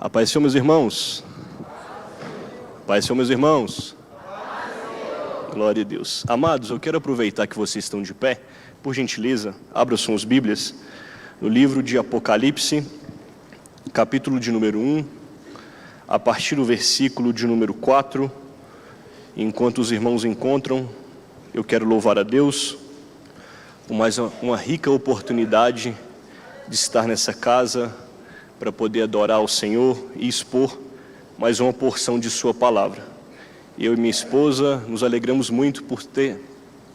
A paz do Senhor, meus irmãos. Paz do Senhor, meus irmãos. Glória a Deus. Amados, eu quero aproveitar que vocês estão de pé. Por gentileza, abram suas Bíblias no livro de Apocalipse, capítulo de número 1, a partir do versículo de número 4. Enquanto os irmãos encontram, eu quero louvar a Deus por mais uma rica oportunidade de estar nessa casa para poder adorar ao Senhor e expor mais uma porção de sua palavra. Eu e minha esposa nos alegramos muito por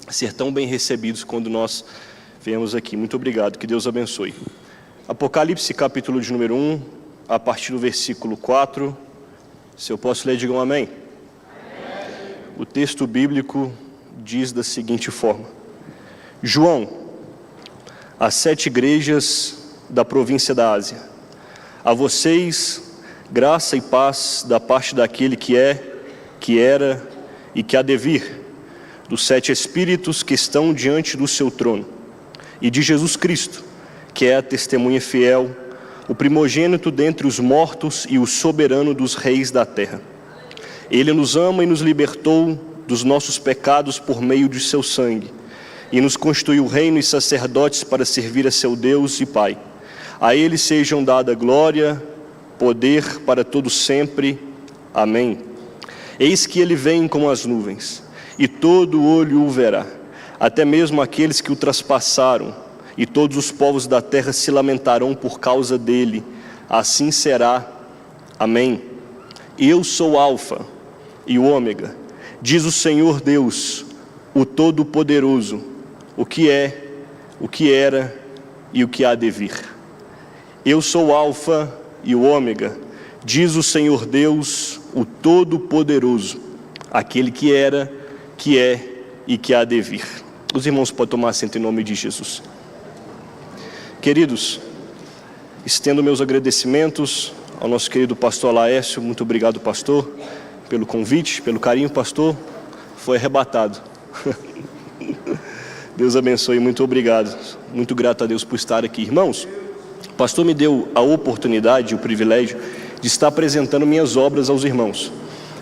ser tão bem recebidos quando nós viemos aqui. Muito obrigado, que Deus abençoe. Apocalipse, capítulo de número 1, a partir do versículo 4. Se eu posso ler, digam amém. O texto bíblico diz da seguinte forma: João, às 7 igrejas da província da Ásia, a vocês, graça e paz da parte daquele que é, que era e que há de vir, dos 7 Espíritos que estão diante do seu trono, e de Jesus Cristo, que é a testemunha fiel, o primogênito dentre os mortos e o soberano dos reis da terra. Ele nos ama e nos libertou dos nossos pecados por meio de seu sangue, e nos constituiu reino e sacerdotes para servir a seu Deus e Pai. A ele sejam dada glória, poder para todos sempre. Amém. Eis que ele vem como as nuvens, e todo olho o verá, até mesmo aqueles que o traspassaram, e todos os povos da terra se lamentarão por causa dele. Assim será. Amém. Eu sou Alfa e o Ômega, diz o Senhor Deus, o Todo-Poderoso, o que é, o que era e o que há de vir. Eu sou o Alfa e o Ômega, diz o Senhor Deus, o Todo-Poderoso, aquele que era, que é e que há de vir. Os irmãos podem tomar assento em nome de Jesus. Queridos, estendo meus agradecimentos ao nosso querido pastor Laércio. Muito obrigado, pastor, pelo convite, pelo carinho, pastor. Foi arrebatado. Deus abençoe, muito obrigado. Muito grato a Deus por estar aqui. Irmãos, o pastor me deu a oportunidade, o privilégio de estar apresentando minhas obras aos irmãos.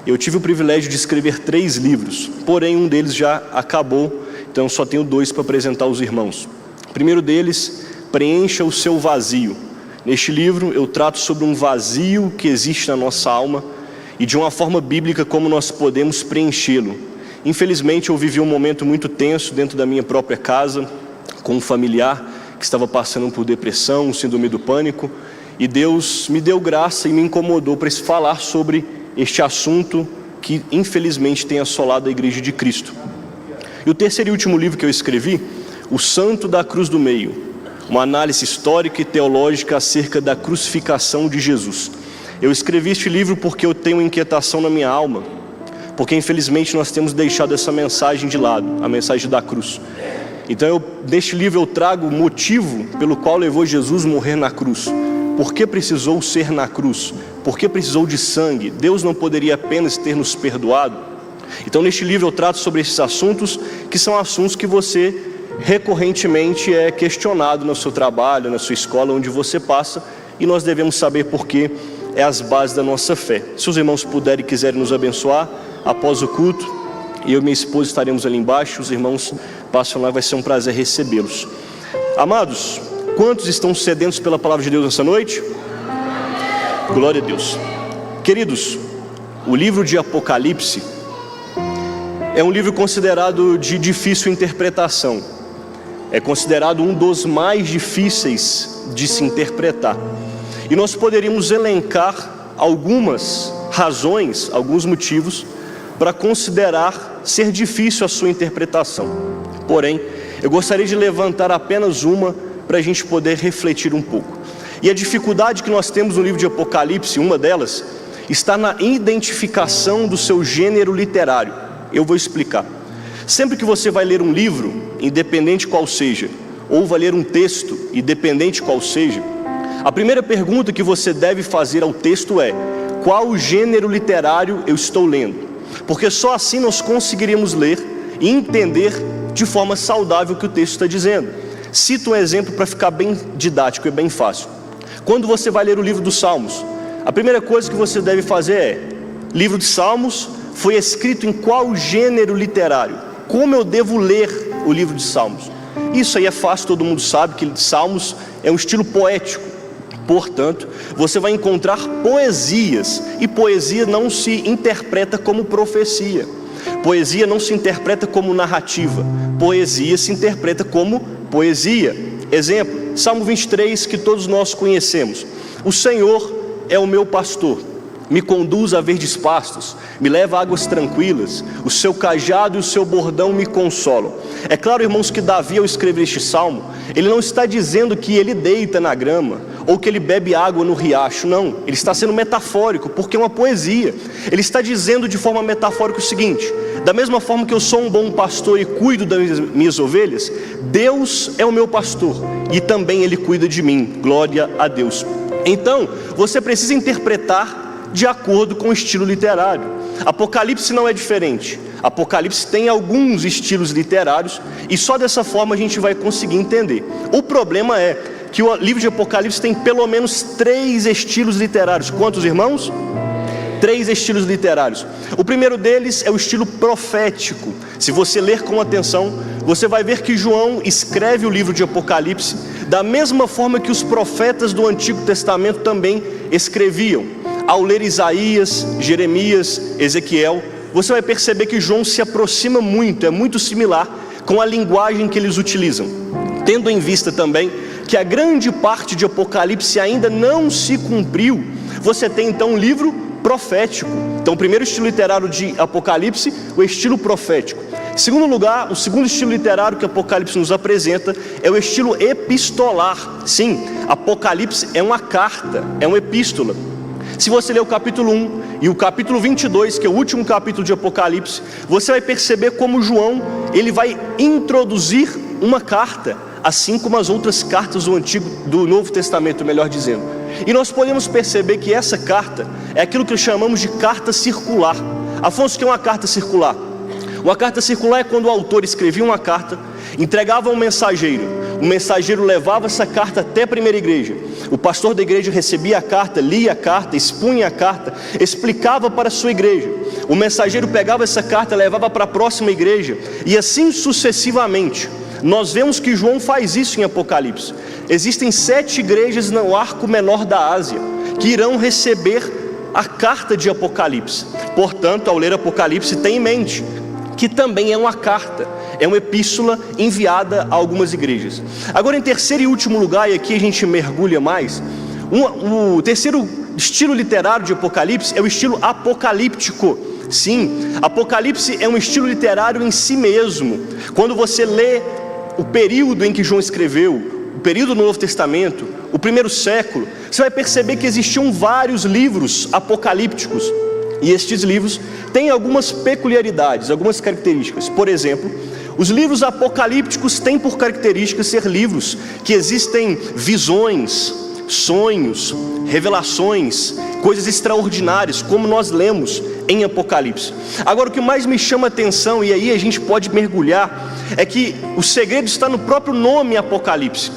Eu tive o privilégio de escrever 3 livros, porém um deles já acabou, então só tenho 2 para apresentar aos irmãos. O primeiro deles, Preencha o seu vazio. Neste livro eu trato sobre um vazio que existe na nossa alma e de uma forma bíblica como nós podemos preenchê-lo. Infelizmente eu vivi um momento muito tenso dentro da minha própria casa, com um familiar que estava passando por depressão, síndrome do pânico, e Deus me deu graça e me incomodou para falar sobre este assunto que infelizmente tem assolado a Igreja de Cristo. E o terceiro e último livro que eu escrevi, O Santo da Cruz do Meio, uma análise histórica e teológica acerca da crucificação de Jesus. Eu escrevi este livro porque eu tenho uma inquietação na minha alma, porque infelizmente nós temos deixado essa mensagem de lado, a mensagem da cruz. Então neste livro eu trago o motivo pelo qual levou Jesus morrer na cruz. Por que precisou ser na cruz? Por que precisou de sangue? Deus não poderia apenas ter nos perdoado? Então neste livro eu trato sobre esses assuntos, que são assuntos que você recorrentemente é questionado no seu trabalho, na sua escola, onde você passa, e nós devemos saber porque é as bases da nossa fé. Se os irmãos puderem e quiserem nos abençoar, após o culto, eu e minha esposa estaremos ali embaixo, os irmãos passam lá, vai ser um prazer recebê-los. Amados, quantos estão sedentos pela palavra de Deus nessa noite? Glória a Deus. Queridos, o livro de Apocalipse é um livro considerado de difícil interpretação. É considerado um dos mais difíceis de se interpretar. E nós poderíamos elencar algumas razões, alguns motivos para considerar ser difícil a sua interpretação. Porém, eu gostaria de levantar apenas uma para a gente poder refletir um pouco. E a dificuldade que nós temos no livro de Apocalipse, uma delas, está na identificação do seu gênero literário. Eu vou explicar. Sempre que você vai ler um livro, independente qual seja, ou vai ler um texto, independente qual seja, a primeira pergunta que você deve fazer ao texto é: qual gênero literário eu estou lendo? Porque só assim nós conseguiríamos ler e entender de forma saudável o que o texto está dizendo. Cito um exemplo para ficar bem didático e bem fácil. Quando você vai ler o livro dos Salmos, A primeira coisa que você deve fazer é: livro de Salmos foi escrito em qual gênero literário? Como eu devo ler o livro de Salmos? Isso aí é fácil, todo mundo sabe que Salmos é um estilo poético. Portanto, você vai encontrar poesias, e poesia não se interpreta como profecia. Poesia não se interpreta como narrativa. Poesia se interpreta como poesia. Exemplo, Salmo 23, que todos nós conhecemos. O Senhor é o meu pastor, me conduz a verdes pastos, me leva a águas tranquilas, o seu cajado e o seu bordão me consolam. É claro, irmãos, que Davi, ao escrever este salmo, ele não está dizendo que ele deita na grama, ou que ele bebe água no riacho, não. Ele está sendo metafórico, porque é uma poesia. Ele está dizendo de forma metafórica o seguinte: da mesma forma que eu sou um bom pastor e cuido das minhas ovelhas, Deus é o meu pastor, e também Ele cuida de mim. Glória a Deus. Então, você precisa interpretar de acordo com o estilo literário. Apocalipse não é diferente. Apocalipse tem alguns estilos literários, e só dessa forma a gente vai conseguir entender. O problema é que o livro de Apocalipse tem pelo menos 3 estilos literários. Quantos, irmãos? 3 estilos literários. O primeiro deles é o estilo profético. Se você ler com atenção, você vai ver que João escreve o livro de Apocalipse da mesma forma que os profetas do Antigo Testamento também escreviam. Ao ler Isaías, Jeremias, Ezequiel, você vai perceber que João se aproxima muito, é muito similar com a linguagem que eles utilizam. Tendo em vista também que a grande parte de Apocalipse ainda não se cumpriu, você tem então um livro profético. Então, o primeiro estilo literário de Apocalipse, o estilo profético. Em segundo lugar, o segundo estilo literário que Apocalipse nos apresenta é o estilo epistolar. Sim, Apocalipse é uma carta, é uma epístola. Se você ler o capítulo 1 e o capítulo 22, que é o último capítulo de Apocalipse, você vai perceber como João, ele vai introduzir uma carta, assim como as outras cartas do Novo Testamento, melhor dizendo. E nós podemos perceber que essa carta é aquilo que chamamos de carta circular. Afonso, o que é uma carta circular? Uma carta circular é quando o autor escrevia uma carta, entregava a um mensageiro. O mensageiro levava essa carta até a primeira igreja. O pastor da igreja recebia a carta, lia a carta, expunha a carta, explicava para a sua igreja. O mensageiro pegava essa carta, levava para a próxima igreja, e assim sucessivamente. Nós vemos que João faz isso em Apocalipse. Existem 7 igrejas no arco menor da Ásia que irão receber a carta de Apocalipse. Portanto, ao ler Apocalipse, tenha em mente que também é uma carta, é uma epístola enviada a algumas igrejas. Agora, em terceiro e último lugar, e aqui a gente mergulha mais, o terceiro estilo literário de Apocalipse é o estilo apocalíptico. Sim, Apocalipse é um estilo literário em si mesmo. Quando você lê o período em que João escreveu, o período do Novo Testamento, o primeiro século, você vai perceber que existiam vários livros apocalípticos. E estes livros têm algumas peculiaridades, algumas características. Por exemplo, os livros apocalípticos têm por característica ser livros que existem visões, sonhos, revelações, coisas extraordinárias, como nós lemos em Apocalipse. Agora, o que mais me chama a atenção, e aí a gente pode mergulhar, é que o segredo está no próprio nome Apocalipse.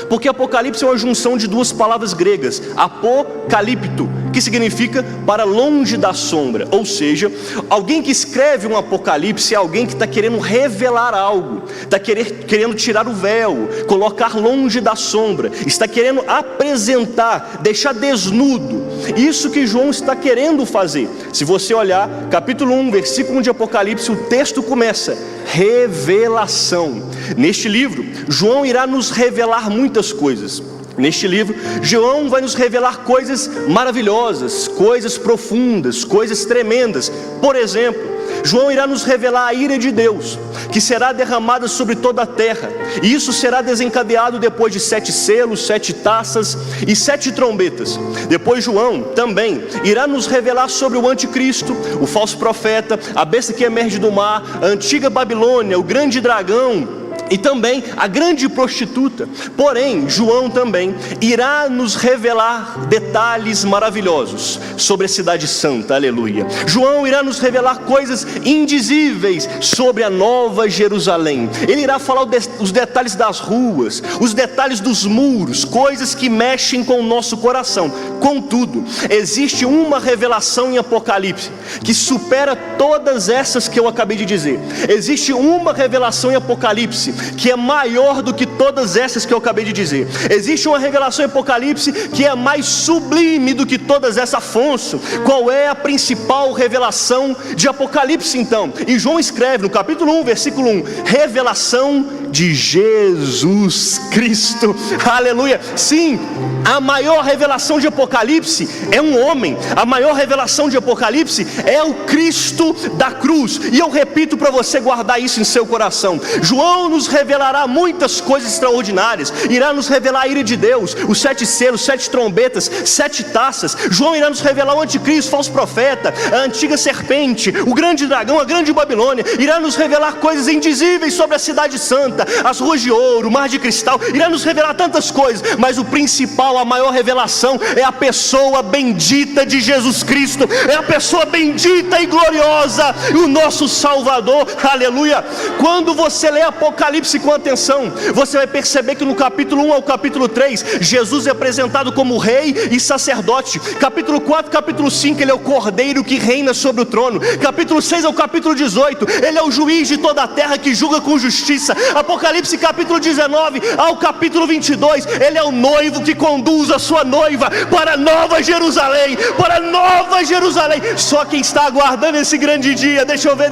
Porque Apocalipse é uma junção de 2 palavras gregas, apocalipto, que significa para longe da sombra. Ou seja, alguém que escreve um Apocalipse é alguém que está querendo revelar algo, está querendo tirar o véu, colocar longe da sombra, está querendo apresentar, deixar desnudo. Isso que João está querendo fazer. Se você olhar capítulo 1, versículo 1 de Apocalipse, o texto começa: revelação. Neste livro, João irá nos revelar muitas coisas. Neste livro, João vai nos revelar coisas maravilhosas, coisas profundas, coisas tremendas. Por exemplo, João irá nos revelar a ira de Deus, que será derramada sobre toda a terra. E isso será desencadeado depois de 7 selos, 7 taças e 7 trombetas. Depois João também irá nos revelar sobre o anticristo, o falso profeta, a besta que emerge do mar, a antiga Babilônia, o grande dragão, e também a grande prostituta. Porém, João também irá nos revelar detalhes maravilhosos sobre a cidade santa, aleluia. João irá nos revelar coisas indizíveis sobre a nova Jerusalém. Ele irá falar os detalhes das ruas, os detalhes dos muros, coisas que mexem com o nosso coração. Contudo, existe uma revelação em Apocalipse que supera todas essas que eu acabei de dizer. Existe uma revelação em Apocalipse que é maior do que todas essas que eu acabei de dizer. Existe uma revelação em Apocalipse que é mais sublime do que todas essas. Afonso, qual é a principal revelação de Apocalipse então? E João escreve no capítulo 1, versículo 1, revelação de Jesus Cristo, aleluia. Sim, a maior revelação de Apocalipse é um homem. A maior revelação de Apocalipse é o Cristo da cruz. E eu repito para você guardar isso em seu coração. João nos revelará muitas coisas extraordinárias. Irá nos revelar a ira de Deus, os 7 selos, 7 trombetas, 7 taças. João irá nos revelar o anticristo, falso profeta, a antiga serpente, o grande dragão, a grande Babilônia. Irá nos revelar coisas indizíveis sobre a cidade santa, as ruas de ouro, o mar de cristal. Irá nos revelar tantas coisas, mas o principal, a maior revelação é a pessoa bendita de Jesus Cristo. É a pessoa bendita e gloriosa, o nosso Salvador, aleluia. Quando você lê Apocalipse com atenção, você vai perceber que no capítulo 1 ao capítulo 3, Jesus é apresentado como rei e sacerdote. Capítulo 4, capítulo 5, ele é o cordeiro que reina sobre o trono. Capítulo 6 ao capítulo 18, ele é o juiz de toda a terra que julga com justiça. Apocalipse capítulo 19 ao capítulo 22, ele é o noivo que conduz a sua noiva para a nova Jerusalém, para a nova Jerusalém. Só quem está aguardando esse grande dia, deixa eu ver,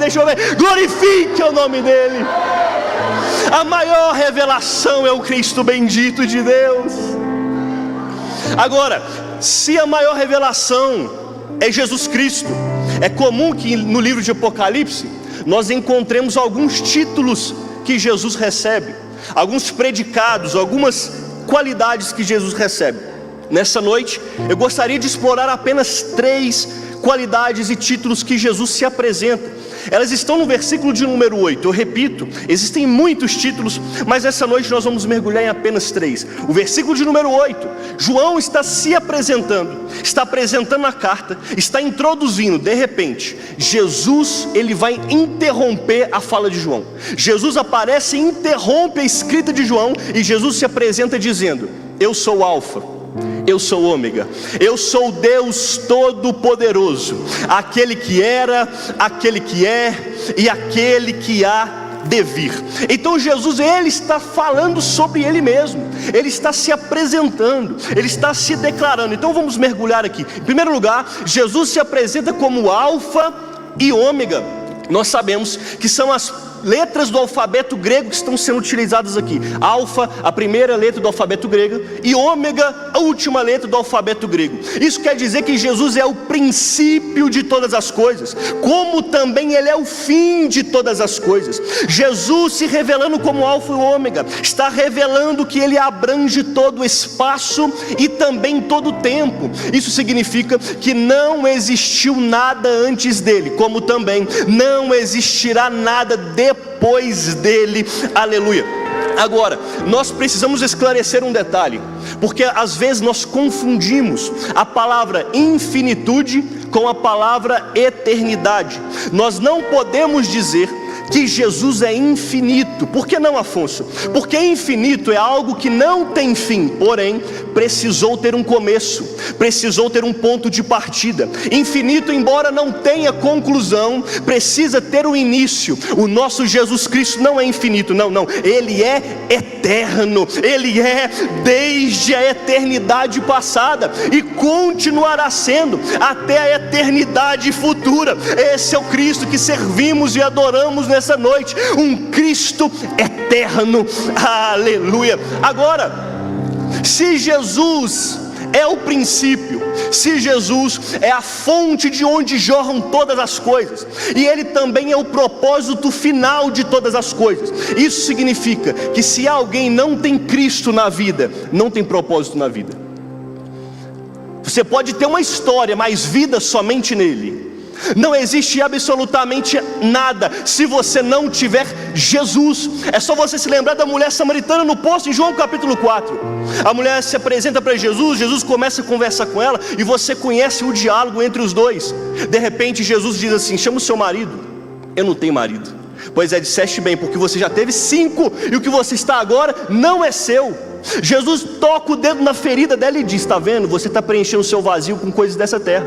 glorifique o nome dele. A maior revelação é o Cristo bendito de Deus. Agora, se a maior revelação é Jesus Cristo, é comum que no livro de Apocalipse nós encontremos alguns títulos que Jesus recebe, alguns predicados, algumas qualidades que Jesus recebe. Nessa noite eu gostaria de explorar apenas 3 qualidades e títulos que Jesus se apresenta. Elas estão no versículo de número 8. Eu repito, existem muitos títulos, mas essa noite nós vamos mergulhar em apenas 3. O versículo de número 8, João está se apresentando, está apresentando a carta, está introduzindo. De repente, Jesus, ele vai interromper a fala de João. Jesus aparece e interrompe a escrita de João, e Jesus se apresenta dizendo: eu sou o Alfa, eu sou o Ômega, eu sou Deus Todo-Poderoso, aquele que era, aquele que é e aquele que há de vir. Então Jesus, ele está falando sobre ele mesmo, ele está se apresentando, ele está se declarando. Então vamos mergulhar aqui. Em primeiro lugar, Jesus se apresenta como Alfa e Ômega. Nós sabemos que são as letras do alfabeto grego que estão sendo utilizadas aqui. Alfa, a primeira letra do alfabeto grego, e Ômega, a última letra do alfabeto grego. Isso quer dizer que Jesus é o princípio de todas as coisas, como também ele é o fim de todas as coisas. Jesus, se revelando como Alfa e Ômega, está revelando que ele abrange todo o espaço e também todo o tempo. Isso significa que não existiu nada antes dele, como também não existirá nada depois dele, aleluia. Agora, nós precisamos esclarecer um detalhe, porque às vezes nós confundimos a palavra infinitude com a palavra eternidade. Nós não podemos dizer que Jesus é infinito. Por que não, Afonso? Porque infinito é algo que não tem fim, porém precisou ter um começo, precisou ter um ponto de partida. Infinito, embora não tenha conclusão, precisa ter um início. O nosso Jesus Cristo não é infinito, não, ele é eterno, ele é desde a eternidade passada e continuará sendo até a eternidade futura. Esse é o Cristo que servimos e adoramos nessa noite, um Cristo eterno, aleluia. Agora, se Jesus é o princípio, se Jesus é a fonte de onde jorram todas as coisas, e ele também é o propósito final de todas as coisas, isso significa que se alguém não tem Cristo na vida, não tem propósito na vida. Você pode ter uma história, mas vida somente nele. Não existe absolutamente nada se você não tiver Jesus. É só você se lembrar da mulher samaritana no poço, em João capítulo 4. A mulher se apresenta para Jesus, Jesus começa a conversar com ela, e você conhece o diálogo entre os dois. De repente Jesus diz assim: chama o seu marido. Eu não tenho marido. Pois é, disseste bem, porque você já teve 5, e o que você está agora não é seu. Jesus toca o dedo na ferida dela e diz: está vendo, você está preenchendo o seu vazio com coisas dessa terra.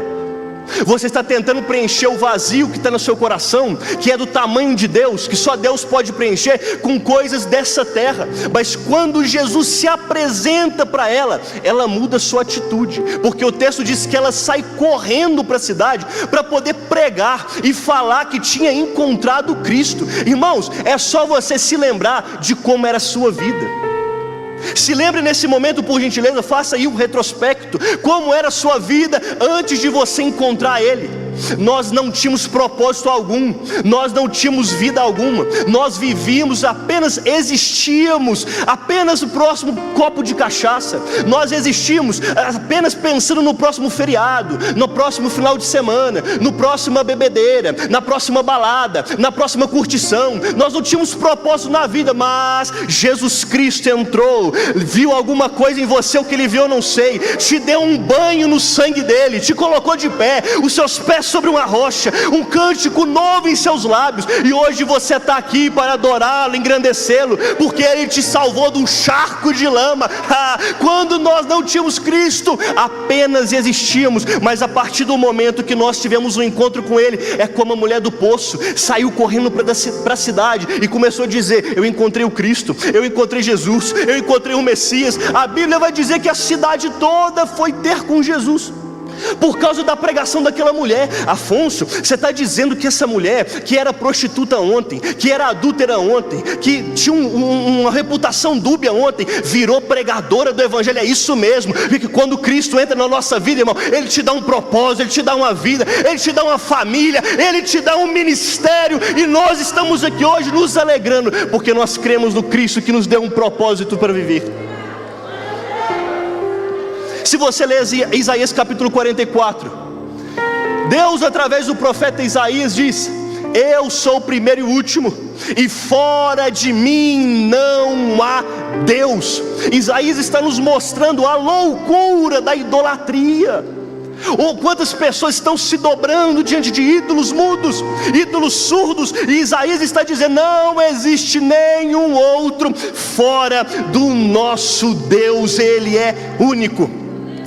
Você está tentando preencher o vazio que está no seu coração, que é do tamanho de Deus, que só Deus pode preencher, com coisas dessa terra. Mas quando Jesus se apresenta para ela, ela muda sua atitude, porque o texto diz que ela sai correndo para a cidade para poder pregar e falar que tinha encontrado Cristo. Irmãos, é só você se lembrar de como era a sua vida. Se lembre nesse momento, por gentileza, faça aí um retrospecto. Como era a sua vida antes de você encontrar Ele? Nós não tínhamos propósito algum, nós não tínhamos vida alguma, nós vivíamos, apenas existíamos, apenas o próximo copo de cachaça. Nós existíamos apenas pensando no próximo feriado, no próximo final de semana, no próxima bebedeira, na próxima balada, na próxima curtição. Nós não tínhamos propósito na vida, mas Jesus Cristo entrou, viu alguma coisa em você, o que Ele viu eu não sei, te deu um banho no sangue dele, te colocou de pé, os seus pés sobre uma rocha, um cântico novo em seus lábios, e hoje você está aqui para adorá-lo, engrandecê-lo, porque Ele te salvou de um charco de lama. Quando nós não tínhamos Cristo, apenas existíamos, mas a partir do momento que nós tivemos um encontro com Ele, é como a mulher do poço, saiu correndo para a cidade e começou a dizer: eu encontrei o Cristo, eu encontrei Jesus, eu encontrei o Messias. A Bíblia vai dizer que a cidade toda foi ter com Jesus, por causa da pregação daquela mulher. Afonso, você está dizendo que essa mulher, que era prostituta ontem, que era adúltera ontem, que tinha uma reputação dúbia ontem, virou pregadora do Evangelho? É isso mesmo, porque quando Cristo entra na nossa vida, irmão, Ele te dá um propósito, Ele te dá uma vida, Ele te dá uma família, Ele te dá um ministério, e nós estamos aqui hoje nos alegrando, porque nós cremos no Cristo que nos deu um propósito para viver. Se você ler Isaías capítulo 44, Deus através do profeta Isaías diz: eu sou o primeiro e o último, e fora de mim não há Deus. Isaías está nos mostrando a loucura da idolatria, ou quantas pessoas estão se dobrando diante de ídolos mudos, ídolos surdos, e Isaías está dizendo: não existe nenhum outro fora do nosso Deus, Ele é único.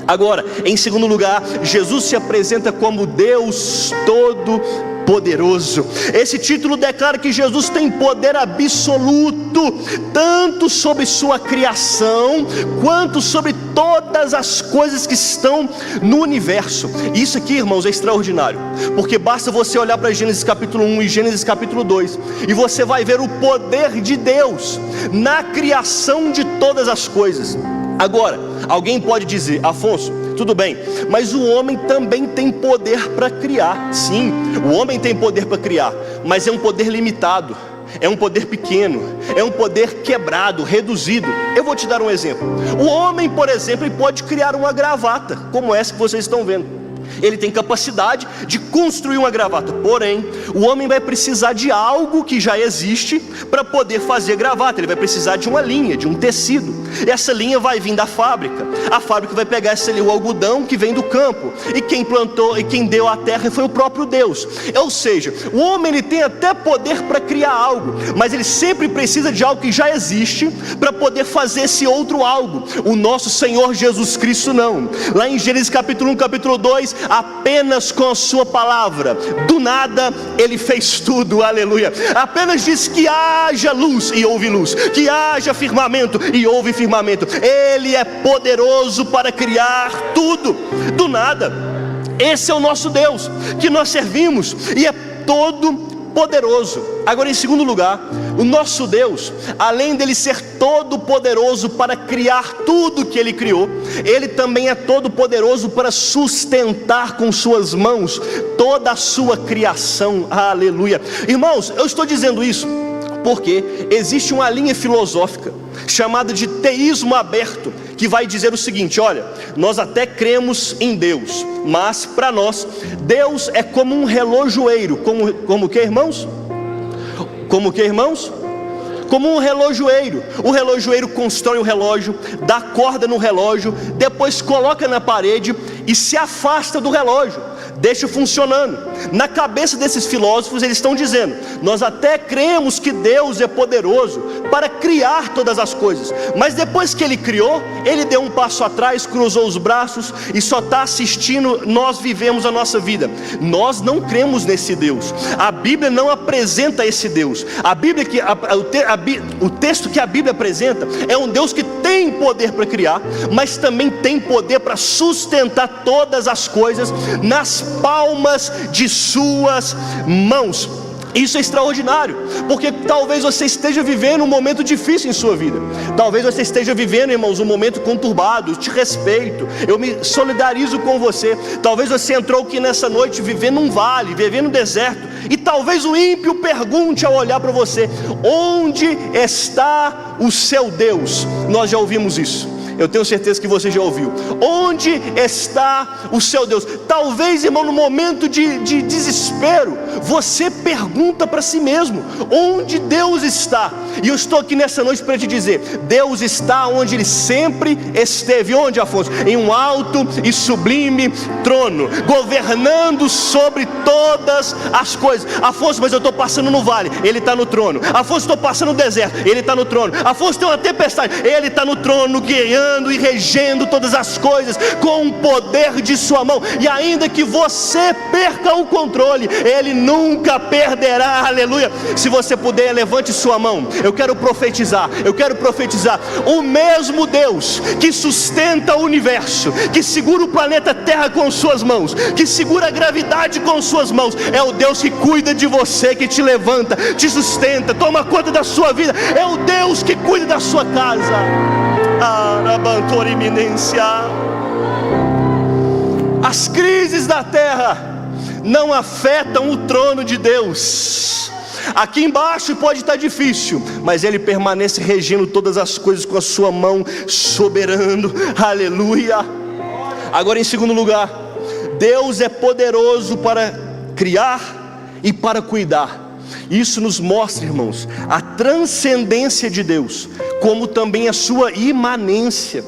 Agora, em segundo lugar, Jesus se apresenta como Deus Todo-Poderoso. Esse título declara que Jesus tem poder absoluto, tanto sobre sua criação, quanto sobre todas as coisas que estão no universo. Isso aqui, irmãos, é extraordinário, porque basta você olhar para Gênesis capítulo 1 e Gênesis capítulo 2, e você vai ver o poder de Deus na criação de todas as coisas. Agora, alguém pode dizer: Afonso, tudo bem, mas o homem também tem poder para criar. Sim, o homem tem poder para criar, mas é um poder limitado, é um poder pequeno, é um poder quebrado, reduzido. Eu vou te dar um exemplo. O homem, por exemplo, ele pode criar uma gravata, como essa que vocês estão vendo. Ele tem capacidade de construir uma gravata, porém, o homem vai precisar de algo que já existe para poder fazer gravata. Ele vai precisar de uma linha, de um tecido. Essa linha vai vir da fábrica. A fábrica vai pegar o algodão que vem do campo, e quem plantou e quem deu a terra foi o próprio Deus. Ou seja, o homem ele tem até poder para criar algo, mas ele sempre precisa de algo que já existe para poder fazer esse outro algo. O nosso Senhor Jesus Cristo não. Lá em Gênesis capítulo 1, capítulo 2, apenas com a sua palavra, do nada Ele fez tudo, aleluia. Apenas diz que haja luz e houve luz, que haja firmamento e houve firmamento. Ele é poderoso para criar tudo, do nada. Esse é o nosso Deus que nós servimos, e é todo poderoso. Agora, em segundo lugar, o nosso Deus, além dele ser todo poderoso para criar tudo que Ele criou, Ele também é todo poderoso para sustentar com suas mãos toda a sua criação, aleluia. Irmãos, eu estou dizendo isso porque existe uma linha filosófica chamada de teísmo aberto, que vai dizer o seguinte: olha, nós até cremos em Deus, mas para nós, Deus é como um relojoeiro. Como que, irmãos? Como que, irmãos? Como um relojoeiro. O relojoeiro constrói o relógio, dá corda no relógio, depois coloca na parede e se afasta do relógio, deixa funcionando. Na cabeça desses filósofos, eles estão dizendo: nós até cremos que Deus é poderoso para criar todas as coisas, mas depois que Ele criou, Ele deu um passo atrás, cruzou os braços e só está assistindo nós vivemos a nossa vida. Nós não cremos nesse Deus. A Bíblia não apresenta esse Deus. O texto que a Bíblia apresenta é um Deus que tem poder para criar, mas também tem poder para sustentar todas as coisas nas palmas de suas mãos. Isso é extraordinário, porque talvez você esteja vivendo um momento difícil em sua vida. Talvez você esteja vivendo, irmãos, um momento conturbado. Eu te respeito, eu me solidarizo com você. Talvez você entrou aqui nessa noite vivendo um vale, vivendo um deserto, e talvez o ímpio pergunte ao olhar para você: onde está o seu Deus? Nós já ouvimos isso. Eu tenho certeza que você já ouviu. Onde está o seu Deus? Talvez, irmão, no momento de desespero, você pergunta para si mesmo: onde Deus está? E eu estou aqui nessa noite para te dizer: Deus está onde Ele sempre esteve. Onde, Afonso? Em um alto e sublime trono, governando sobre todas as coisas. Afonso, mas eu estou passando no vale. Ele está no trono. Afonso, estou passando no deserto. Ele está no trono. Afonso, tem uma tempestade. Ele está no trono, guiando e regendo todas as coisas com o poder de sua mão. E ainda que você perca o controle, Ele nunca perderá. Aleluia. Se você puder, levante sua mão. Eu quero profetizar. O mesmo Deus que sustenta o universo, que segura o planeta Terra com suas mãos, que segura a gravidade com suas mãos, é o Deus que cuida de você, que te levanta, te sustenta, toma conta da sua vida. É o Deus que cuida da sua casa. As crises da terra não afetam o trono de Deus. Aqui embaixo pode estar difícil, mas Ele permanece regendo todas as coisas com a sua mão soberano. Aleluia. Agora, em segundo lugar, Deus é poderoso para criar e para cuidar. Isso nos mostra, irmãos, a transcendência de Deus, como também a sua imanência.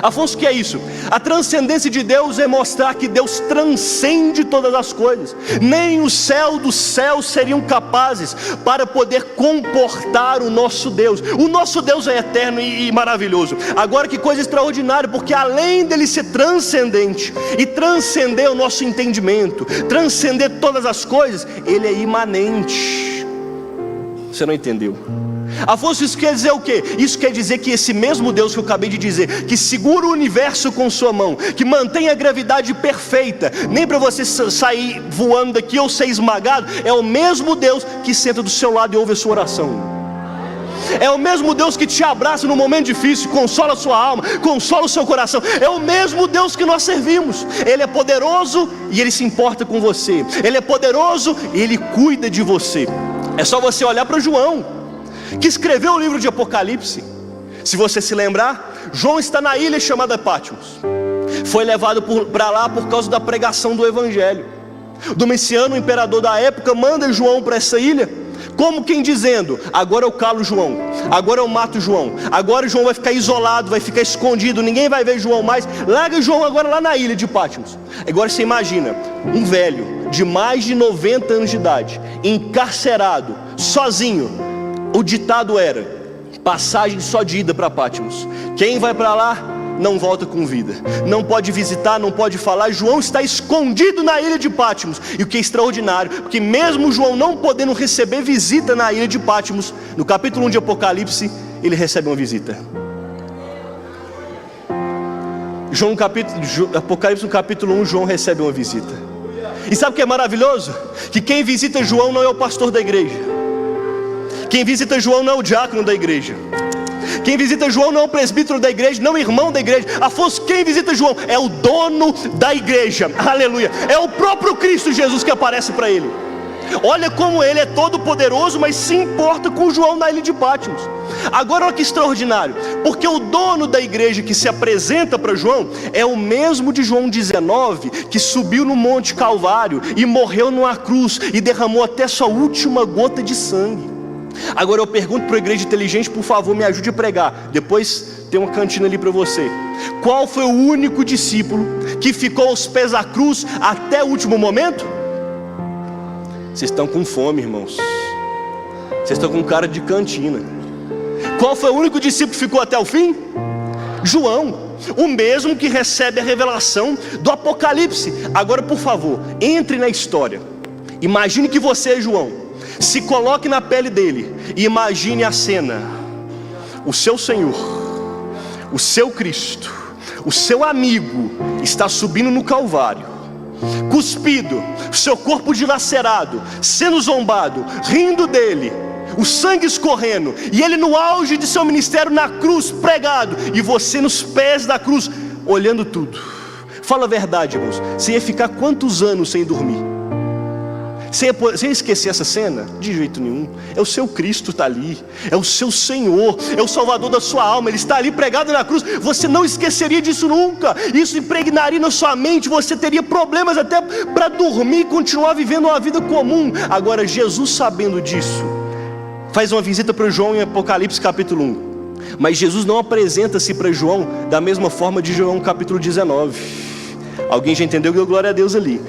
Afonso, o que é isso? A transcendência de Deus é mostrar que Deus transcende todas as coisas. Nem o céu dos céus seriam capazes para poder comportar o nosso Deus. O nosso Deus é eterno e maravilhoso. Agora, que coisa extraordinária, porque além dele ser transcendente e transcender o nosso entendimento, transcender todas as coisas, Ele é imanente. Você não entendeu? Afonso, isso quer dizer o quê? Isso quer dizer que esse mesmo Deus que eu acabei de dizer, que segura o universo com sua mão, que mantém a gravidade perfeita, nem para você sair voando daqui ou ser esmagado, é o mesmo Deus que senta do seu lado e ouve a sua oração. É o mesmo Deus que te abraça no momento difícil, consola a sua alma, consola o seu coração. É o mesmo Deus que nós servimos. Ele é poderoso e Ele se importa com você. Ele é poderoso e Ele cuida de você. É só você olhar para João, que escreveu o livro de Apocalipse. Se você se lembrar, João está na ilha chamada Patmos. Foi levado para lá por causa da pregação do Evangelho. Domiciano, o imperador da época, manda João para essa ilha, como quem dizendo: agora eu calo João, agora eu mato João, agora João vai ficar isolado, vai ficar escondido, ninguém vai ver João mais. Larga João agora lá na ilha de Patmos. Agora você imagina um velho de mais de 90 anos de idade, encarcerado, sozinho. O ditado era: passagem só de ida para Patmos. Quem vai para lá não volta com vida. Não pode visitar, não pode falar. João está escondido na ilha de Patmos. E o que é extraordinário, porque mesmo João não podendo receber visita na ilha de Patmos, no capítulo 1 de Apocalipse, ele recebe uma visita. Apocalipse no capítulo 1, João recebe uma visita. E sabe o que é maravilhoso? Que quem visita João não é o pastor da igreja. Quem visita João não é o diácono da igreja. Quem visita João não é o presbítero da igreja, não é o irmão da igreja. Afonso, quem visita João é o dono da igreja. Aleluia. É o próprio Cristo Jesus que aparece para ele. Olha como ele é todo poderoso, mas se importa com João na ilha de Patmos. Agora olha que extraordinário, porque o dono da igreja que se apresenta para João é o mesmo de João 19, que subiu no Monte Calvário e morreu numa cruz e derramou até sua última gota de sangue. Agora eu pergunto para a igreja inteligente, por favor, me ajude a pregar. Depois tem uma cantina ali para você. Qual foi o único discípulo que ficou aos pés da cruz até o último momento? Vocês estão com fome, irmãos. Vocês estão com cara de cantina. Qual foi o único discípulo que ficou até o fim? João, o mesmo que recebe a revelação do Apocalipse. Agora, por favor, entre na história. Imagine que você é João. Se coloque na pele dele e imagine a cena. O seu Senhor, o seu Cristo, o seu amigo está subindo no Calvário, cuspido, seu corpo dilacerado, sendo zombado, rindo dele, o sangue escorrendo, e ele no auge de seu ministério na cruz, pregado, e você nos pés da cruz, olhando tudo. Fala a verdade, irmãos, você ia ficar quantos anos sem dormir? Você ia esquecer essa cena? De jeito nenhum. É o seu Cristo está ali, é o seu Senhor, é o Salvador da sua alma. Ele está ali pregado na cruz. Você não esqueceria disso nunca. Isso impregnaria na sua mente. Você teria problemas até para dormir e continuar vivendo uma vida comum. Agora Jesus, sabendo disso, faz uma visita para João em Apocalipse capítulo 1. Mas Jesus não apresenta-se para João da mesma forma de João capítulo 19. Alguém já entendeu? Deu glória a Deus ali.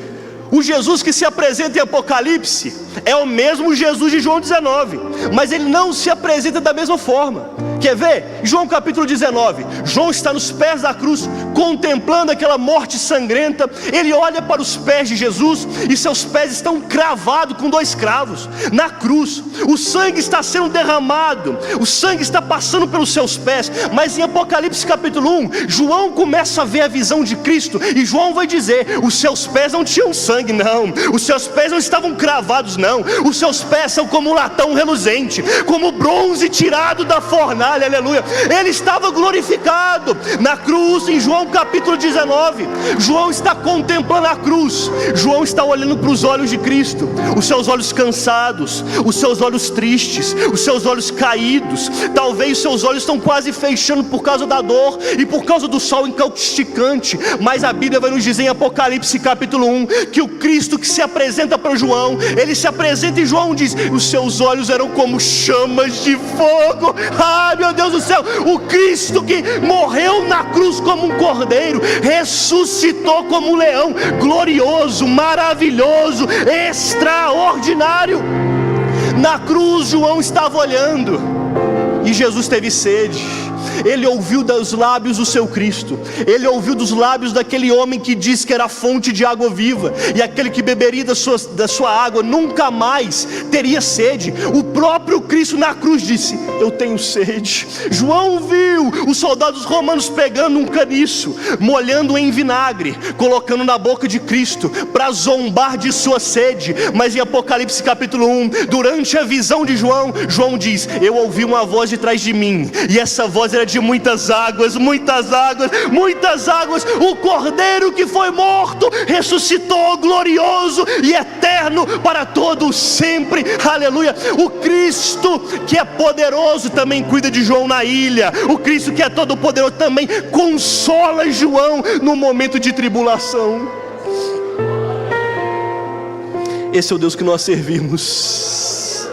O Jesus que se apresenta em Apocalipse é o mesmo Jesus de João 19, mas ele não se apresenta da mesma forma. Quer ver? João capítulo 19, João está nos pés da cruz, contemplando aquela morte sangrenta. Ele olha para os pés de Jesus, e seus pés estão cravados com 2 cravos na cruz. O sangue está sendo derramado, o sangue está passando pelos seus pés. Mas em Apocalipse capítulo 1, João começa a ver a visão de Cristo, e João vai dizer: os seus pés não tinham sangue, não. Os seus pés não estavam cravados, não. Os seus pés são como um latão reluzente, como bronze tirado da fornalha. Aleluia. Ele estava glorificado na cruz. Em João capítulo 19, João está contemplando a cruz. João está olhando para os olhos de Cristo, os seus olhos cansados, os seus olhos tristes, os seus olhos caídos. Talvez os seus olhos estão quase fechando por causa da dor e por causa do sol incausticante. Mas a Bíblia vai nos dizer em Apocalipse capítulo 1 que o Cristo que se apresenta para João, ele se apresenta e João diz: os seus olhos eram como chamas de fogo. Meu Deus do céu, o Cristo que morreu na cruz como um cordeiro, ressuscitou como um leão, glorioso, maravilhoso, extraordinário. Na cruz João estava olhando, e Jesus teve sede. Ele ouviu dos lábios do seu Cristo, ele ouviu dos lábios daquele homem que disse que era fonte de água viva, e aquele que beberia da sua água nunca mais teria sede. O próprio Cristo na cruz disse: eu tenho sede. João viu os soldados romanos pegando um caniço, molhando em vinagre, colocando na boca de Cristo para zombar de sua sede. Mas em Apocalipse capítulo 1, durante a visão de João, João diz: eu ouvi uma voz de trás de mim, e essa voz era de muitas águas, muitas águas, muitas águas. O cordeiro que foi morto ressuscitou glorioso e eterno para todo sempre. Aleluia. O Cristo que é poderoso também cuida de João na ilha. O Cristo que é todo poderoso também consola João no momento de tribulação. Esse é o Deus que nós servimos.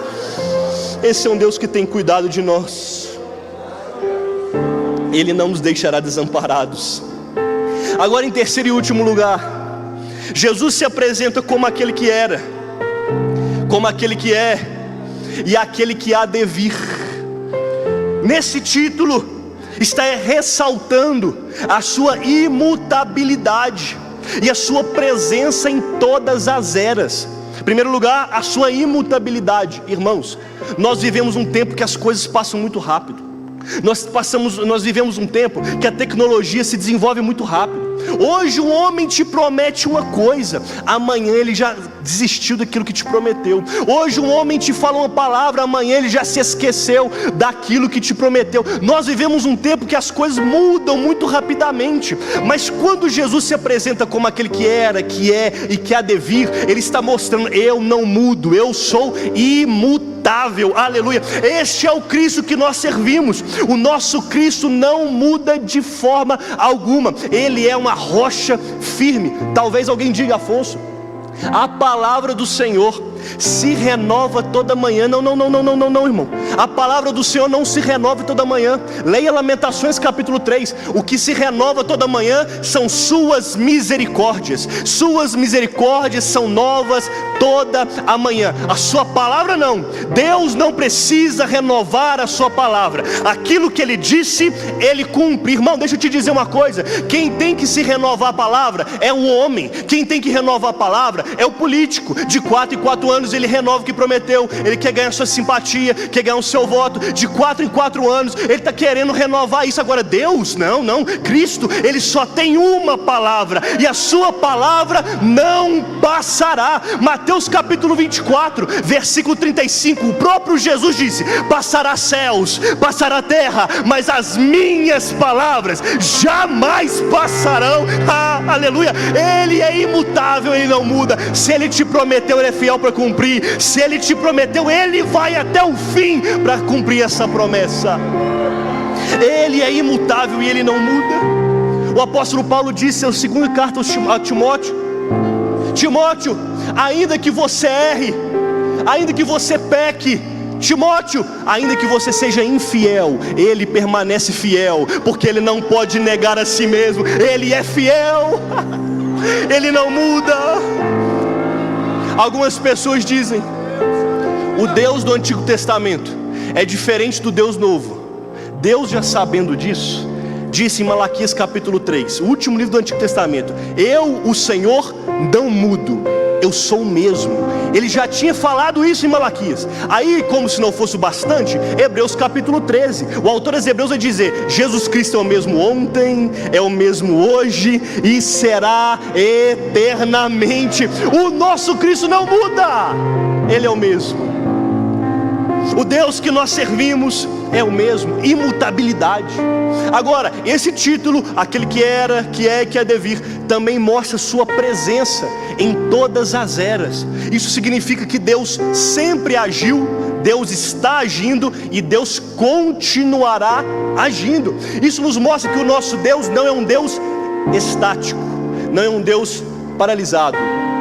Esse é um Deus que tem cuidado de nós. Ele não nos deixará desamparados. Agora, em terceiro e último lugar, Jesus se apresenta como aquele que era, como aquele que é e aquele que há de vir. Nesse título está ressaltando a sua imutabilidade e a sua presença em todas as eras. Em primeiro lugar, a sua imutabilidade. Irmãos, nós vivemos um tempo que as coisas passam muito rápido. Nós vivemos um tempo que a tecnologia se desenvolve muito rápido. Hoje o homem te promete uma coisa, amanhã ele já desistiu daquilo que te prometeu. Hoje um homem te fala uma palavra, amanhã ele já se esqueceu daquilo que te prometeu. Nós vivemos um tempo que as coisas mudam muito rapidamente. Mas quando Jesus se apresenta como aquele que era, que é e que há de vir, Ele está mostrando: eu não mudo, eu sou imutável. Aleluia. Este é o Cristo que nós servimos. O nosso Cristo não muda de forma alguma. Ele é uma rocha firme. Talvez alguém diga: Afonso, a palavra do Senhor se renova toda manhã. Não, irmão. A palavra do Senhor não se renova toda manhã. Leia Lamentações capítulo 3. O que se renova toda manhã são suas misericórdias. Suas misericórdias são novas toda a manhã. A sua palavra não. Deus não precisa renovar a sua palavra. Aquilo que Ele disse, Ele cumpre. Irmão, deixa eu te dizer uma coisa. Quem tem que se renovar a palavra é o homem. Quem tem que renovar a palavra é o político. De 4 em 4 anos ele renova o que prometeu. Ele quer ganhar sua simpatia, quer ganhar o seu voto. De 4 em 4 anos ele está querendo renovar isso. Agora Deus, não. Cristo, Ele só tem uma palavra, e a sua palavra não passará. Mateus capítulo 24, versículo 35, o próprio Jesus disse: passará céus, passará terra, mas as minhas palavras jamais passarão. Aleluia. Ele é imutável, Ele não muda. Se Ele te prometeu, Ele é fiel para cumprir. Se Ele te prometeu, Ele vai até o fim para cumprir essa promessa. Ele é imutável e Ele não muda. O apóstolo Paulo disse na segunda carta a Timóteo: Timóteo, ainda que você erre, ainda que você peque, Timóteo, ainda que você seja infiel, Ele permanece fiel, porque Ele não pode negar a si mesmo. Ele é fiel. Ele não muda. Algumas pessoas dizem: o Deus do Antigo Testamento é diferente do Deus Novo. Deus, já sabendo disso, disse em Malaquias capítulo 3, o último livro do Antigo Testamento: eu, o Senhor, não mudo, eu sou o mesmo. Ele já tinha falado isso em Malaquias. Aí, como se não fosse o bastante, Hebreus capítulo 13, o autor dos Hebreus vai dizer: Jesus Cristo é o mesmo ontem, é o mesmo hoje e será eternamente. O nosso Cristo não muda, Ele é o mesmo. O Deus que nós servimos é o mesmo, imutabilidade. Agora, esse título, aquele que era, que é e que há de vir, também mostra sua presença em todas as eras. Isso significa que Deus sempre agiu, Deus está agindo e Deus continuará agindo. Isso nos mostra que o nosso Deus não é um Deus estático, não é um Deus paralisado.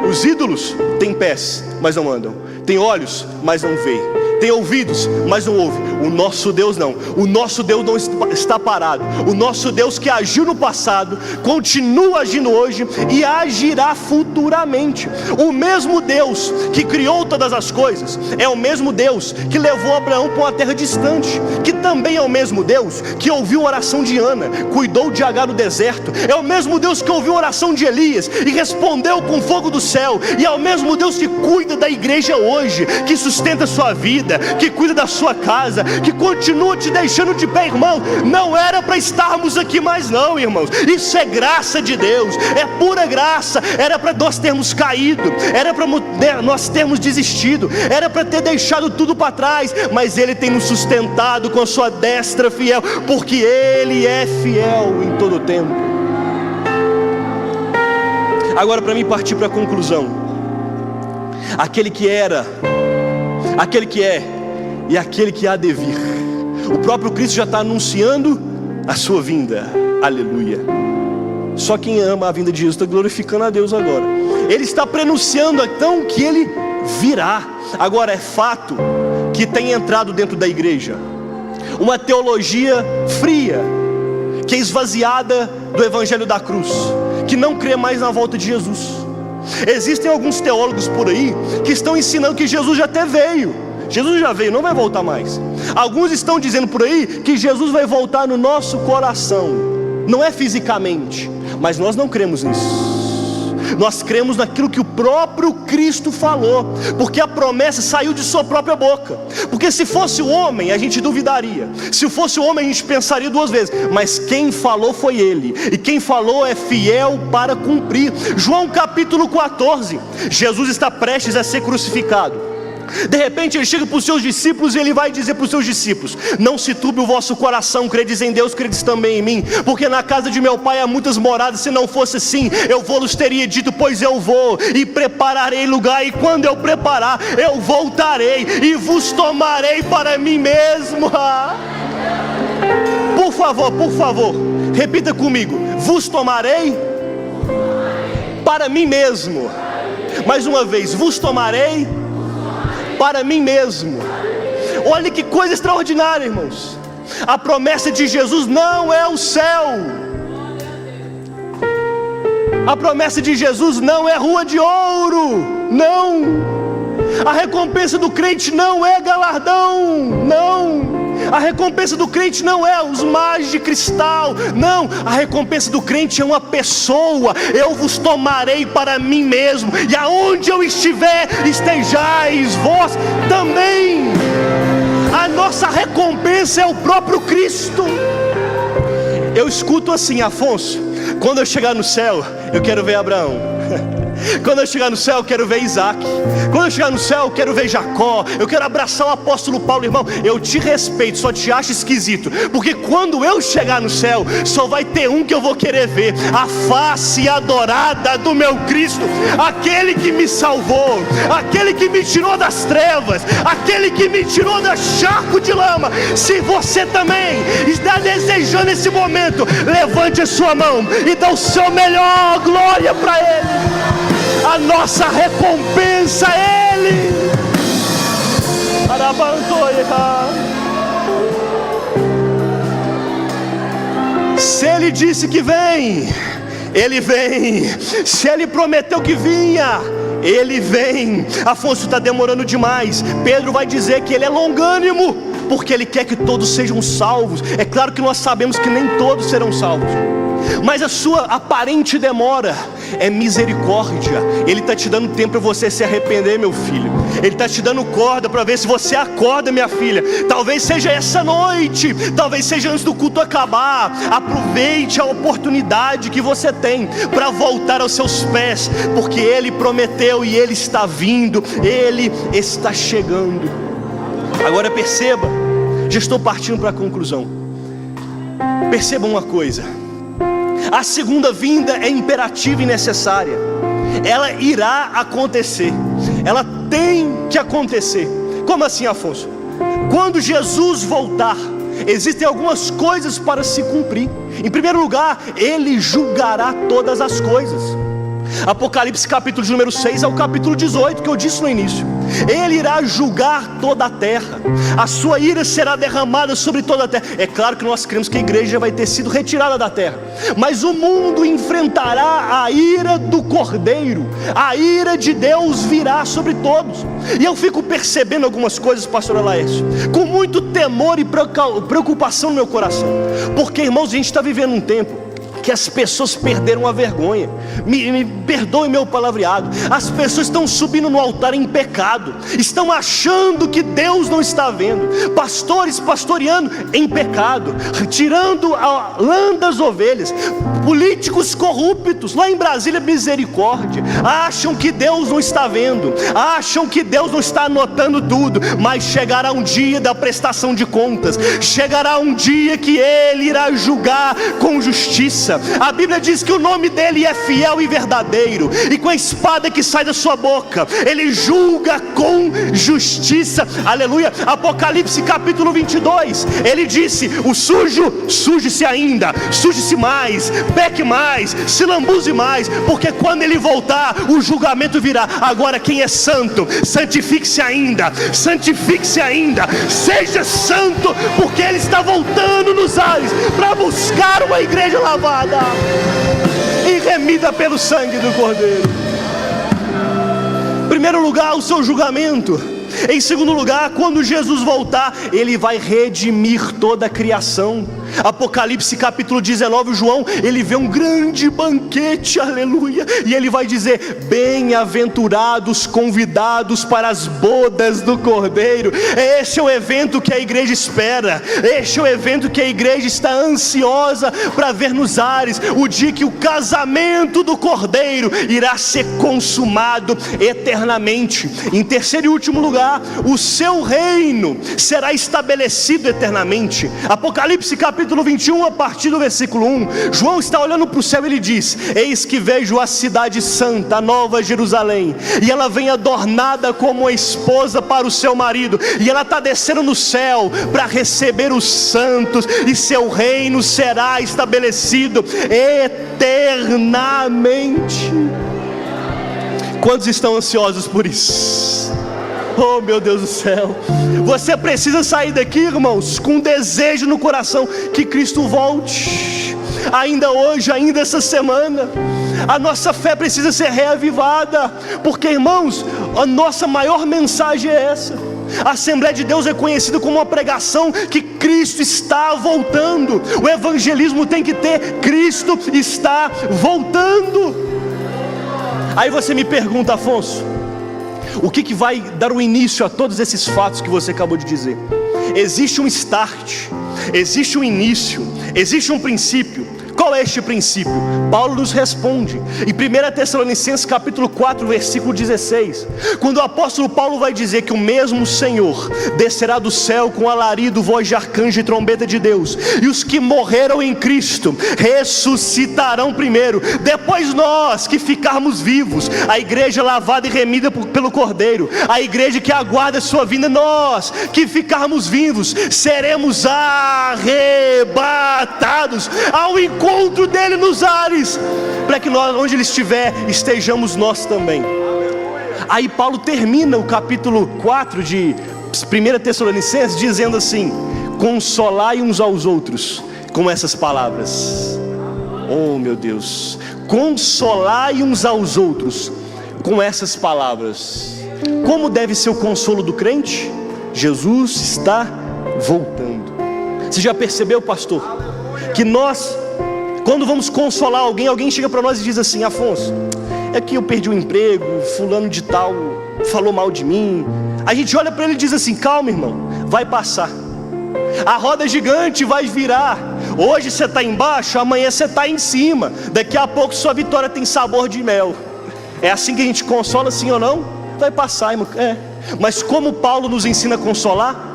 Os ídolos têm pés, mas não andam, têm olhos, mas não veem, tem ouvidos, mas não ouve. O nosso Deus não. O nosso Deus não está parado. O nosso Deus que agiu no passado, continua agindo hoje e agirá futuramente. O mesmo Deus que criou todas as coisas é o mesmo Deus que levou Abraão para uma terra distante, que também é o mesmo Deus que ouviu a oração de Ana, cuidou de Agar no deserto. É o mesmo Deus que ouviu a oração de Elias e respondeu com fogo do céu. E é o mesmo Deus que cuida da igreja hoje, que sustenta a sua vida, que cuida da sua casa, que continua te deixando de pé. Irmão, não era para estarmos aqui mais não, irmãos. Isso é graça de Deus, é pura graça. Era para nós termos caído, era para nós termos desistido, era para ter deixado tudo para trás, mas Ele tem nos sustentado com a sua destra fiel, porque Ele é fiel em todo o tempo. Agora, para mim partir para a conclusão, aquele que era, aquele que é e aquele que há de vir, o próprio Cristo já está anunciando a sua vinda. Aleluia. Só quem ama a vinda de Jesus está glorificando a Deus agora. Ele está prenunciando então que Ele virá. Agora, é fato que tem entrado dentro da igreja uma teologia fria, que é esvaziada do Evangelho da cruz, que não crê mais na volta de Jesus. Existem alguns teólogos por aí que estão ensinando que Jesus já até veio. Jesus já veio, não vai voltar mais. Alguns estão dizendo por aí que Jesus vai voltar no nosso coração. Não é fisicamente, mas nós não cremos nisso. nós cremos naquilo que o próprio Cristo falou, porque a promessa saiu de sua própria boca. Porque se fosse o homem, a gente duvidaria, se fosse o homem a gente pensaria duas vezes, mas quem falou foi ele, e quem falou é fiel para cumprir. João capítulo 14, Jesus está prestes a ser crucificado. De repente ele chega para os seus discípulos e ele vai dizer para os seus discípulos: não se turbe o vosso coração, credes em Deus, credes também em mim, porque na casa de meu pai há muitas moradas, se não fosse assim, eu vou-lhes teria dito, pois eu vou e prepararei lugar, e quando eu preparar, eu voltarei e vos tomarei para mim mesmo. Por favor, repita comigo: vos tomarei para mim mesmo. Mais uma vez: vos tomarei para mim mesmo. Olha que coisa extraordinária, irmãos. A promessa de Jesus não é o céu. A promessa de Jesus não é rua de ouro. Não. A recompensa do crente não é galardão. Não. A recompensa do crente não é os mares de cristal. Não, a recompensa do crente é uma pessoa. Eu vos tomarei para mim mesmo, e aonde eu estiver, estejais vós também. A nossa recompensa é o próprio Cristo. Eu escuto assim: Afonso, quando eu chegar no céu, eu quero ver Abraão. Quando eu chegar no céu, eu quero ver Isaac. Quando eu chegar no céu, eu quero ver Jacó. Eu quero abraçar o apóstolo Paulo. Irmão, eu te respeito, só te acho esquisito, porque quando eu chegar no céu, só vai ter um que eu vou querer ver: a face adorada do meu Cristo, aquele que me salvou, aquele que me tirou das trevas, aquele que me tirou do charco de lama. Se você também está desejando esse momento, levante a sua mão e dá o seu melhor glória para Ele. A nossa recompensa é Ele. Se Ele disse que vem, Ele vem. Se Ele prometeu que vinha, Ele vem. Afonso, está demorando demais. Pedro vai dizer que Ele é longânimo, porque Ele quer que todos sejam salvos. É claro que nós sabemos que nem todos serão salvos, mas a sua aparente demora é misericórdia. Ele está te dando tempo para você se arrepender, meu filho. Ele está te dando corda para ver se você acorda, minha filha. Talvez seja essa noite, talvez seja antes do culto acabar. Aproveite a oportunidade que você tem para voltar aos seus pés, porque Ele prometeu e Ele está vindo, Ele está chegando. Agora perceba, já estou partindo para a conclusão. Perceba uma coisa: a segunda vinda é imperativa e necessária. Ela irá acontecer. Ela tem que acontecer. Como assim, Afonso? Quando Jesus voltar, existem algumas coisas para se cumprir. Em primeiro lugar, Ele julgará todas as coisas. Apocalipse capítulo de número 6 ao capítulo 18, que eu disse no início. Ele irá julgar toda a terra. A sua ira será derramada sobre toda a terra. É claro que nós cremos que a igreja vai ter sido retirada da terra, mas o mundo enfrentará a ira do Cordeiro. A ira de Deus virá sobre todos. E eu fico percebendo algumas coisas, pastor Laércio, com muito temor e preocupação no meu coração. Porque, irmãos, a gente está vivendo um tempo que as pessoas perderam a vergonha. Me perdoe meu palavreado. As pessoas estão subindo no altar em pecado, estão achando que Deus não está vendo. Pastores pastoreando em pecado, tirando a lã das ovelhas. Políticos corruptos, lá em Brasília, misericórdia, acham que Deus não está vendo, acham que Deus não está anotando tudo. Mas chegará um dia da prestação de contas. Chegará um dia que Ele irá julgar com justiça. A Bíblia diz que o nome dele é fiel e verdadeiro, e com a espada que sai da sua boca, Ele julga com justiça. Aleluia. Apocalipse capítulo 22, Ele disse: o sujo, suje-se ainda, suje-se mais, peque mais, se lambuze mais, porque quando Ele voltar, o julgamento virá. Agora quem é santo, santifique-se ainda, santifique-se ainda, seja santo, porque Ele está voltando nos ares para buscar uma igreja lavada e remida pelo sangue do Cordeiro. Em primeiro lugar, o seu julgamento. Em segundo lugar, quando Jesus voltar, Ele vai redimir toda a criação. Apocalipse capítulo 19, João, ele vê um grande banquete, aleluia, e ele vai dizer: bem-aventurados convidados para as bodas do Cordeiro. Este é o evento que a igreja espera, este é o evento que a igreja está ansiosa para ver nos ares, o dia que o casamento do Cordeiro irá ser consumado eternamente. Em terceiro e último lugar, o seu reino será estabelecido eternamente. Apocalipse capítulo 21, a partir do versículo 1, João está olhando para o céu e ele diz: eis que vejo a cidade santa, a nova Jerusalém, e ela vem adornada como a esposa para o seu marido, e ela está descendo no céu para receber os santos, e seu reino será estabelecido eternamente. Quantos estão ansiosos por isso? Oh, meu Deus do céu! Você precisa sair daqui, irmãos, com um desejo no coração que Cristo volte, ainda hoje, ainda essa semana. A nossa fé precisa ser reavivada, porque, irmãos, a nossa maior mensagem é essa. A Assembleia de Deus é conhecida como uma pregação que Cristo está voltando. O evangelismo tem que ter: Cristo está voltando. Aí você me pergunta: Afonso, o que vai dar o início a todos esses fatos que você acabou de dizer? Existe um start, existe um início, existe um princípio. Qual é este princípio? Paulo nos responde em 1 Tessalonicenses capítulo 4, versículo 16, quando o apóstolo Paulo vai dizer que o mesmo Senhor descerá do céu com alarido, voz de arcanjo e trombeta de Deus, e os que morreram em Cristo ressuscitarão primeiro, depois nós que ficarmos vivos, a igreja lavada e remida pelo Cordeiro, a igreja que aguarda a sua vinda, nós que ficarmos vivos seremos arrebatados ao encontro dele nos ares, para que nós, onde ele estiver, estejamos nós também. Aí Paulo termina o capítulo 4 de 1 Tessalonicenses dizendo assim: consolai uns aos outros com essas palavras. Oh, meu Deus! Consolai uns aos outros com essas palavras. Como deve ser o consolo do crente? Jesus está voltando. Você já percebeu, pastor, que nós, quando vamos consolar alguém, alguém chega para nós e diz assim: Afonso, é que eu perdi o emprego, fulano de tal falou mal de mim. A gente olha para ele e diz assim: calma, irmão, vai passar. A roda gigante vai virar. Hoje você está embaixo, amanhã você está em cima. Daqui a pouco sua vitória tem sabor de mel. É assim que a gente consola, sim ou não? Vai passar, irmão. Mas como Paulo nos ensina a consolar?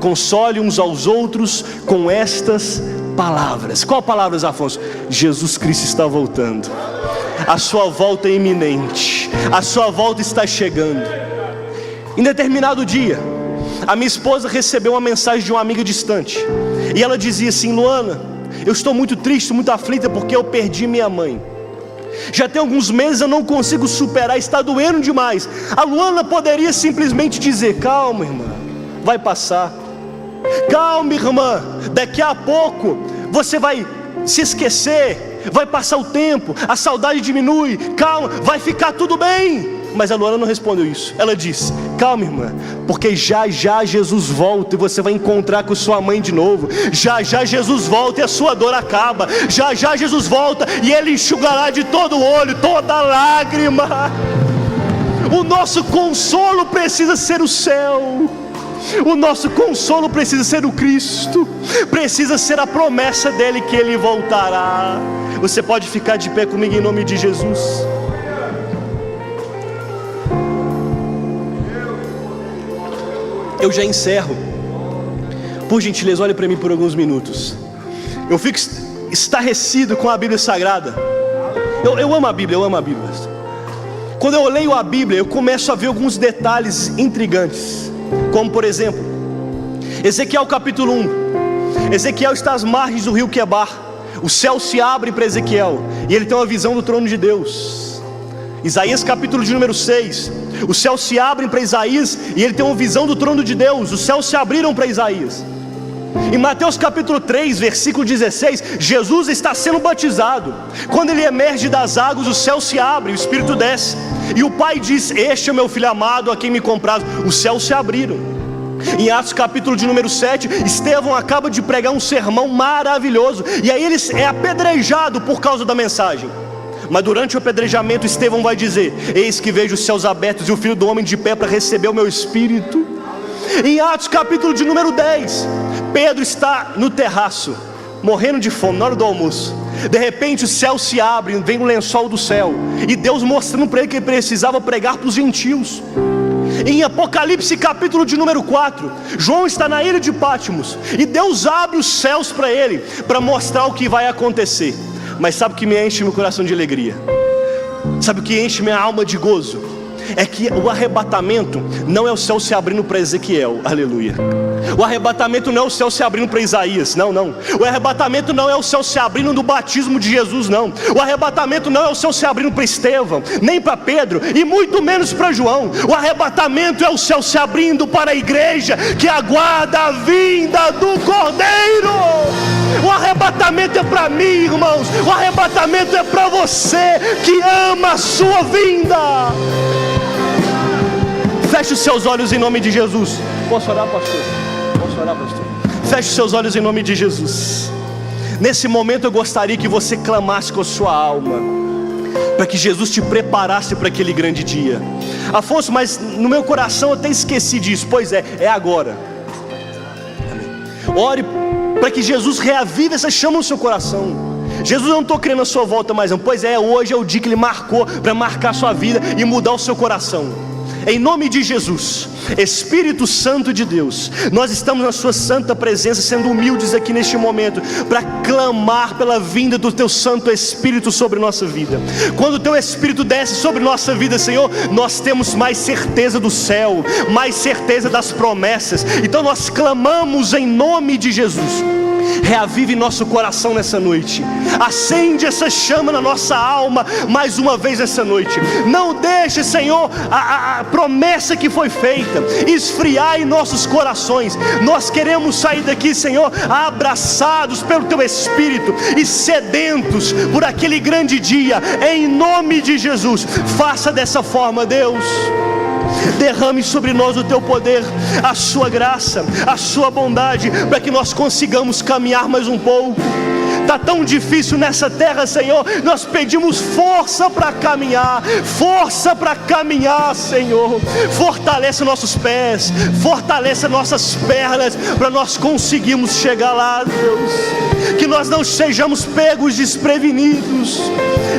Console uns aos outros com estas palavras. Qual palavras, Afonso? Jesus Cristo está voltando. A sua volta é iminente. A sua volta está chegando. Em determinado dia, a minha esposa recebeu uma mensagem de uma amiga distante, e ela dizia assim: Luana, eu estou muito triste, muito aflita, porque eu perdi minha mãe. Já tem alguns meses eu não consigo superar, está doendo demais. A Luana poderia simplesmente dizer: calma, irmã, vai passar. Calma, irmã, daqui a pouco você vai se esquecer, vai passar o tempo, a saudade diminui, calma, vai ficar tudo bem. Mas a Luana não respondeu isso. Ela disse: calma, irmã, porque já já Jesus volta e você vai encontrar com sua mãe de novo. Já já Jesus volta e a sua dor acaba. Já já Jesus volta e Ele enxugará de todo o olho, toda lágrima. O nosso consolo precisa ser o céu. O nosso consolo precisa ser o Cristo. Precisa ser a promessa dEle que Ele voltará. Você pode ficar de pé comigo em nome de Jesus? Eu já encerro. Por gentileza, olhe para mim por alguns minutos. Eu fico estarrecido com a Bíblia Sagrada. Eu amo a Bíblia, eu amo a Bíblia. Quando eu leio a Bíblia, eu começo a ver alguns detalhes intrigantes. Como por exemplo, Ezequiel capítulo 1. Ezequiel está às margens do rio Quebar. O céu se abre para Ezequiel e ele tem uma visão do trono de Deus. Isaías capítulo de número 6. Os céus se abrem para Isaías e ele tem uma visão do trono de Deus. Os céus se abriram para Isaías. Em Mateus capítulo 3, versículo 16, Jesus está sendo batizado. Quando ele emerge das águas, o céu se abre, o Espírito desce. E o Pai diz: este é meu filho amado, a quem me comprazo. Os céus se abriram. Em Atos capítulo de número 7, Estevão acaba de pregar um sermão maravilhoso, e aí ele é apedrejado por causa da mensagem. Mas durante o apedrejamento, Estevão vai dizer: eis que vejo os céus abertos e o Filho do Homem de pé para receber o meu espírito. Em Atos capítulo de número 10, Pedro está no terraço, morrendo de fome, na hora do almoço. De repente o céu se abre, vem um lençol do céu, e Deus mostrando para ele que ele precisava pregar para os gentios. Em Apocalipse capítulo de número 4, João está na ilha de Patmos, e Deus abre os céus para ele, para mostrar o que vai acontecer. Mas sabe o que me enche meu coração de alegria? Sabe o que enche minha alma de gozo? É que o arrebatamento não é o céu se abrindo para Ezequiel, aleluia. O arrebatamento não é o céu se abrindo para Isaías, não. O arrebatamento não é o céu se abrindo no batismo de Jesus, não. O arrebatamento não é o céu se abrindo para Estevão, nem para Pedro, e muito menos para João. O arrebatamento é o céu se abrindo para a igreja que aguarda a vinda do Cordeiro. O arrebatamento é para mim, irmãos. O arrebatamento é para você que ama a sua vinda. Feche os seus olhos em nome de Jesus. Posso orar, pastor? Posso orar, pastor? Feche os seus olhos em nome de Jesus. Nesse momento eu gostaria que você clamasse com a sua alma, para que Jesus te preparasse para aquele grande dia. Afonso, mas no meu coração eu até esqueci disso. Pois é agora. Amém. Ore para que Jesus reavive essa chama no seu coração. Jesus, eu não estou crendo na sua volta mais não. Pois é, hoje é o dia que Ele marcou para marcar a sua vida e mudar o seu coração. Em nome de Jesus, Espírito Santo de Deus, nós estamos na sua santa presença, sendo humildes aqui neste momento, para clamar pela vinda do teu Santo Espírito sobre nossa vida. Quando o teu Espírito desce sobre nossa vida, Senhor, nós temos mais certeza do céu, mais certeza das promessas. Então nós clamamos em nome de Jesus. Reavive nosso coração nessa noite. Acende essa chama na nossa alma mais uma vez nessa noite. Não deixe, Senhor, a promessa que foi feita esfriar em nossos corações. Nós queremos sair daqui, Senhor, abraçados pelo Teu Espírito e sedentos por aquele grande dia. Em nome de Jesus, faça dessa forma, Deus. Derrame sobre nós o Teu poder, a Sua graça, a Sua bondade, para que nós consigamos caminhar mais um pouco. Está tão difícil nessa terra, Senhor. Nós pedimos força para caminhar, Senhor. Fortaleça nossos pés, fortaleça nossas pernas, para nós conseguirmos chegar lá, Deus. Que nós não sejamos pegos desprevenidos,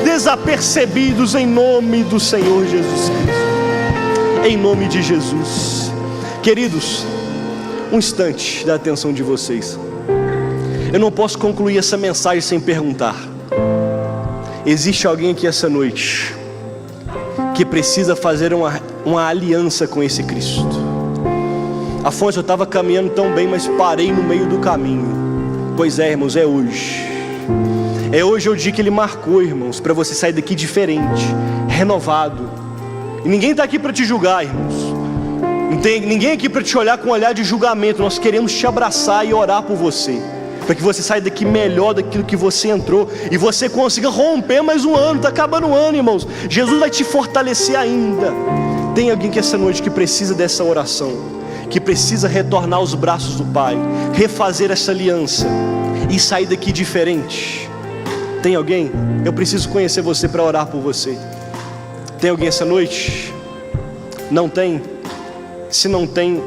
desapercebidos, em nome do Senhor Jesus Cristo. Em nome de Jesus. Queridos, um instante da atenção de vocês. Eu não posso concluir essa mensagem sem perguntar: existe alguém aqui essa noite que precisa fazer uma aliança com esse Cristo? Afonso, eu estava caminhando tão bem, mas parei no meio do caminho. Pois é, irmãos, é hoje. É hoje o dia que Ele marcou, irmãos, para você sair daqui diferente, renovado. E ninguém está aqui para te julgar, irmãos. Não tem ninguém aqui para te olhar com um olhar de julgamento. Nós queremos te abraçar e orar por você, para que você saia daqui melhor daquilo que você entrou, e você consiga romper mais um ano. Está acabando o ano, irmãos. Jesus vai te fortalecer ainda. Tem alguém que essa noite que precisa dessa oração, que precisa retornar aos braços do Pai, refazer essa aliança e sair daqui diferente? Tem alguém? Eu preciso conhecer você para orar por você. Tem alguém essa noite? Não tem? Se não tem,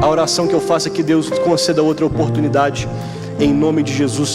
a oração que eu faço é que Deus conceda outra oportunidade, em nome de Jesus.